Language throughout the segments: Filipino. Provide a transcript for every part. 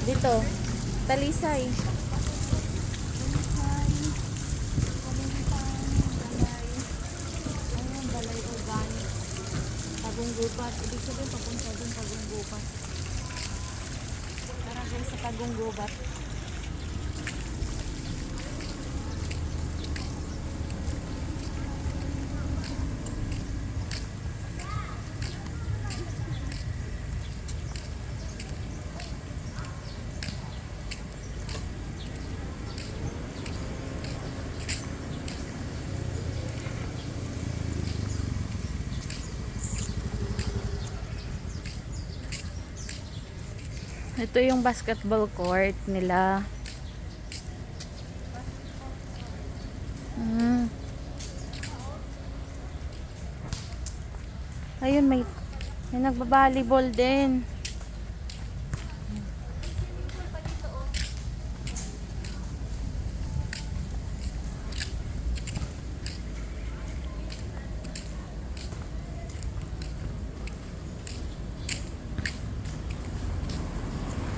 Dito. Talisay. Ayun, balay organic. Tagong Gubat. Ibig sabihin papunta dun Tagong Gubat. Tara guys sa Tagong Gubat. Ito yung basketball court nila. Ayun, may nagba-volleyball din.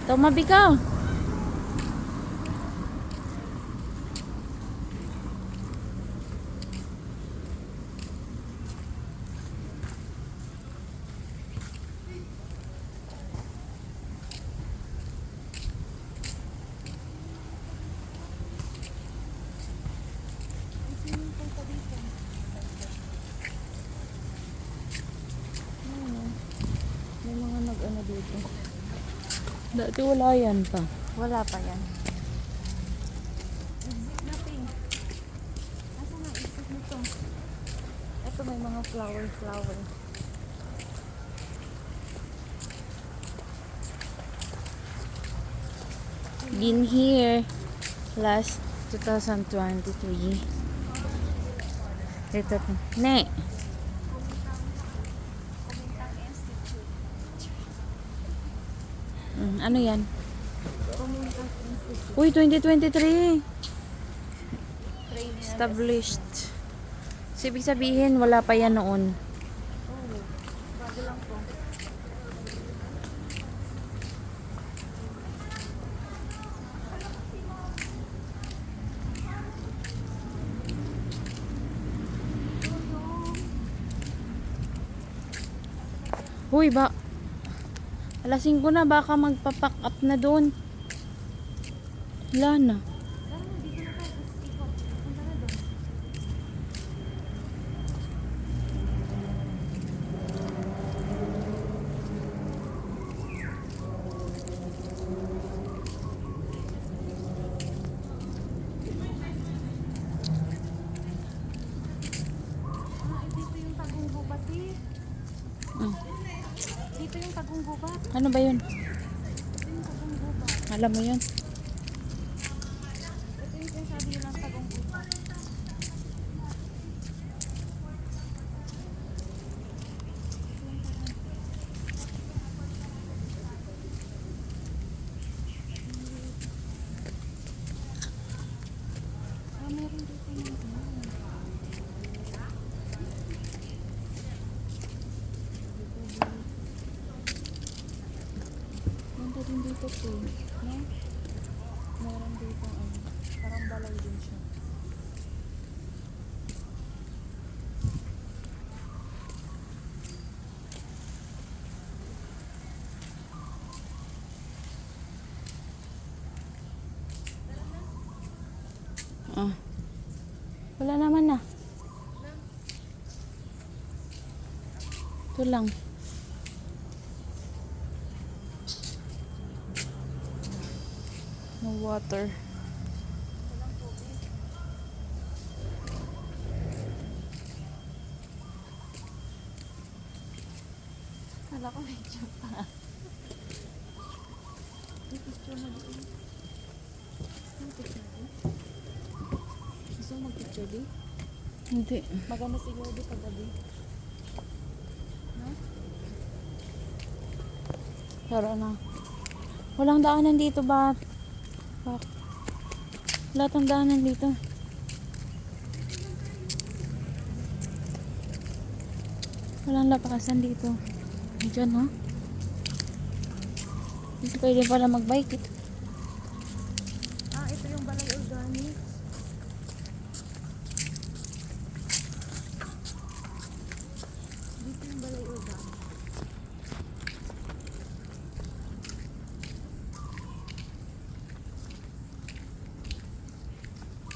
Tumabi ka. May mga nag-ano dito. Dati wala yan pa. Wala pa yan. Exit natin. Asa nga exit nito? Ito may mga flower. Been here last 2023. Ito. Ne. Ano yan? Uy, 2023. Established. So, ibig sabihin, wala pa yan noon. Bago lang po. Uy, alas 5 na, baka magpa-pack up na doon. Wala na. Dito yung Tagong Gubat eh. Dito yung Tagong Gubat. Ano ba yun? Ito yung Tagong Gubat. Alam mo yun? Ito yung sinasabi nilang Tagong Gubat. Meron dito yung din dito po, no? Meron dito parang balay din siya. Wala naman na. Ito lang. No water. Kala ko may job pa. May picture mo dito. Gusto mo mag-picture di? Hindi. Maganda siguro di paggabi. No? Tara na. Walang daanan dito ba? Lahat ng daanan dito. Walang lapakasan dito. Diyan ha. Kasi pwede pala mag-bike. Ito yung balay organic. Dito yung balay organic.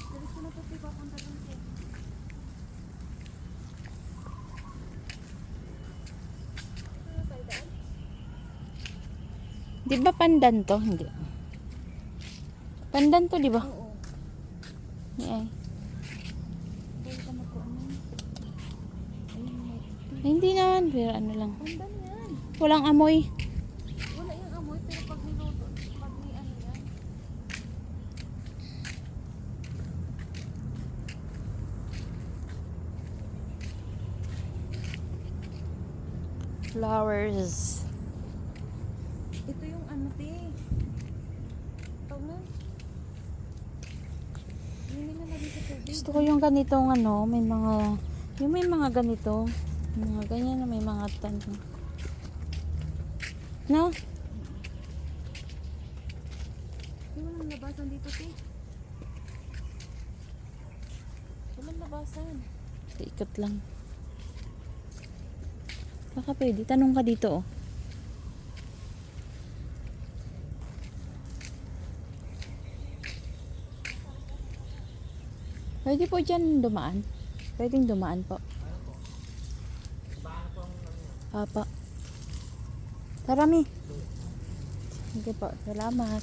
Diretso na po papunta dun po. Ano tayo daan? Di ba pandan to? Hindi. Pandan to, di ba? Oo. Yeah. Pwede ka magkuanan. Ayun, may Hindi naman, pero ano lang. pandan yan. Walang amoy. Wala yung amoy, pero pag niluto, pag ni ano yan. Flowers. Ito yung ano, te. Tawag na. Hindi na lagi sa tubig. Gusto ko yung ganitong ano, may mga ganito. Mga ganyan na may mga tanong. No? Di walang labasan dito, te. Walang labasan. Ikot lang. Baka pwede. Tanong ka dito, oh. Pwede po dyan dumaan. Pwedeng dumaan po. Apa. Tara, Mi. Sige po. Salamat.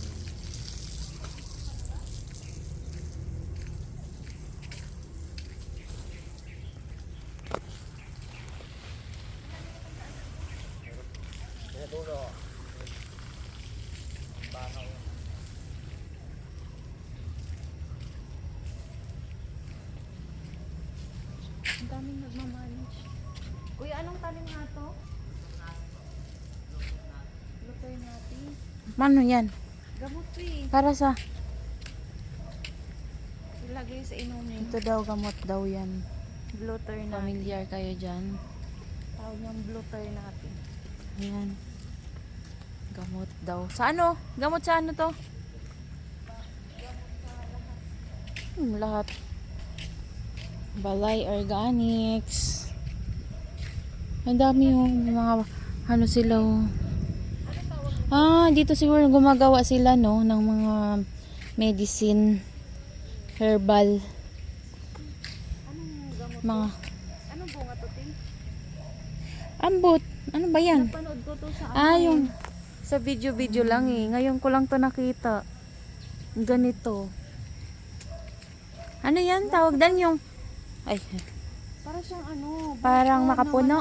Ang daming nagmamanage. Kuya, anong tanim nga to? Lutoy natin. Ano yan? Gamot to eh. Para sa... Ilagay sa inumin. Ito daw, gamot daw yan. Blotter natin. Familiar kayo dyan. Tawag niyang blotter natin. Ayan. Gamot daw. Sa ano? Gamot sa ano to? Lahat. Balay Organics. Ang dami yung mga ano sila. Dito siguro gumagawa sila no ng mga medicine, herbal, Anong gamot mga to? Anong bunga to, Ting? ambot. Ano ba yan? Napanood ko to sa Yung sa video lang eh. Ngayon ko lang to nakita. Ganito. Ano yan? Tawag dan yung ay, para siyang ano. parang buko makapuno.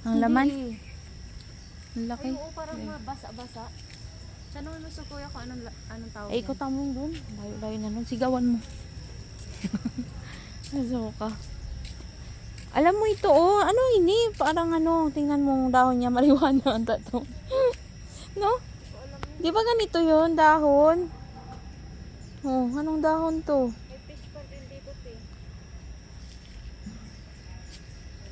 Ang Hindi. laman. Ang Ay, laki. oo, parang mabasa-basa. Tanungin mo sa kuya kung anong tawag Ay, yan. ikaw tamong dun. Layo-layo na nun. Sigawan mo. Aso ka. Alam mo ito, oh. Ano ini? Parang ano, tingnan mo ang dahon niya. Marijuana ang tato. No? Di ba ganito yun, dahon? Oh, anong dahon to? May fish pan din dito, te.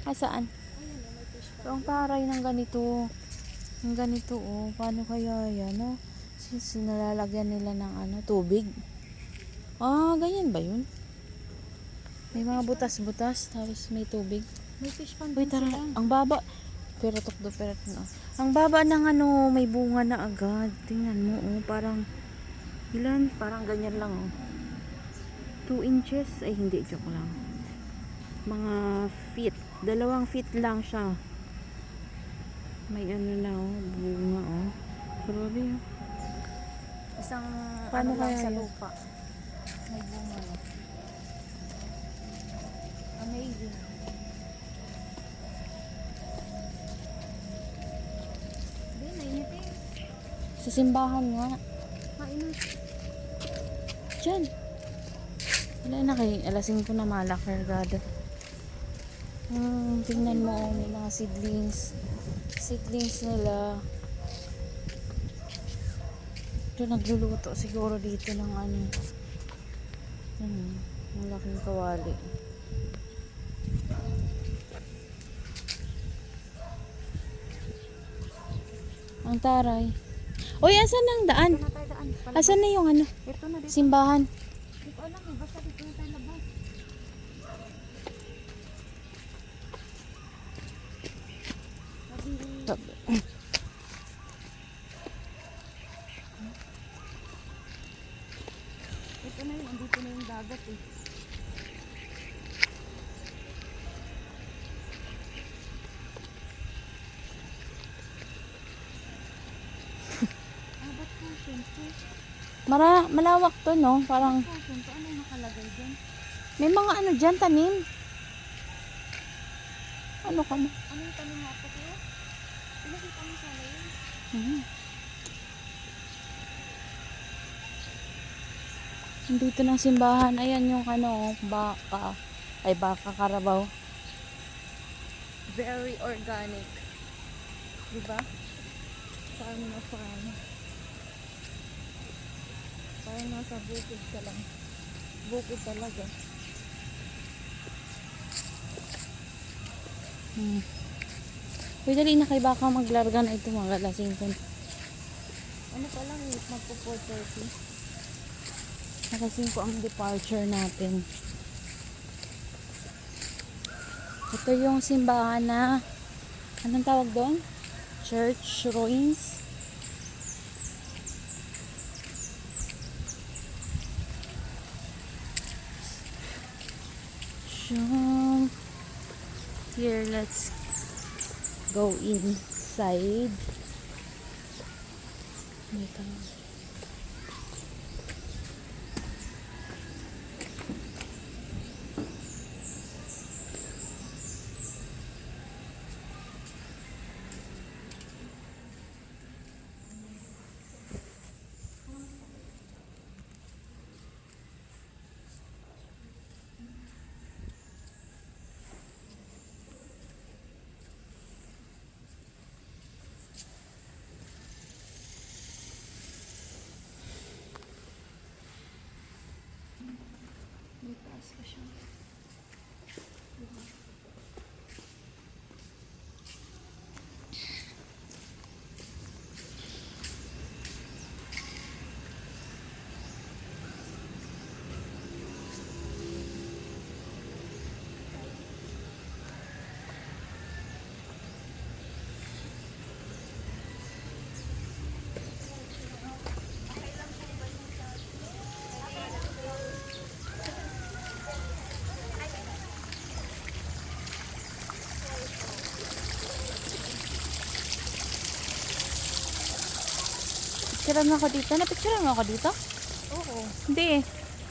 Saan? Ayun, may fish pan. So, ang taray ng ganito. Ang ganito, oh. Paano kaya yan, no? Sinalalagyan nila ng ano, tubig. Ganyan ba yun? May mga butas-butas, tapos may tubig. May fish pan Uy, din tara. sila. Ang baba. Pero tukdo, pero no. Ang baba ng ano, may bunga na agad. Tingnan mo, oh. Parang, ilan? Parang ganyan lang, oh. 2 inches. Ay, hindi. Joke lang. Mga feet. 2 feet lang siya. May ano na, oh. Bunga, oh. Grabe, oh. Isang Paano ano lang kaya sa yun? lupa. May bunga na. Amazing. Hindi, nainit eh. Sa simbahan nga. Mainit. Diyan. Wala na kay alasing ko na malak, kargada. Tingnan mo, oh, may mga seedlings. Seedlings nila. Ito nagluluto siguro dito ng ano. Ang laking kawali. Ang taray. Uy, asan ang daan? Ito na tayo daan. Palabas. Asan na yung ano? Ito na dito. Simbahan. Dito alam eh. Basta dito na tayo labas. Ito na yun. Andito na yung dagat eh. Ah, ba't caution to? Malawak to, no? Parang Caution to? Ano yung nakalagay dyan? may mga ano dyan, tanim. Ano ka mo? Ano yung tanong nga po kayo? Pinakita mo sa yun? Mhm. Dito ng simbahan. Ayan yung ano, baka. Ay, baka karabaw. Very organic. Diba? Farm na farm. Parang nasa bukid ka lang. Bukid talaga. Hmm. Uy, dali na kay baka maglarga na ito mga lasing ko. Ano pa lang eh, magpo 4:30. Nakasin ko ang departure natin. Ito yung simbahan na, anong tawag doon? Church ruins. So, here, let's go inside. Dito. May taas pa siya. Picturean mo ako dito. Napicturean mo ako dito? Oo. Hindi eh.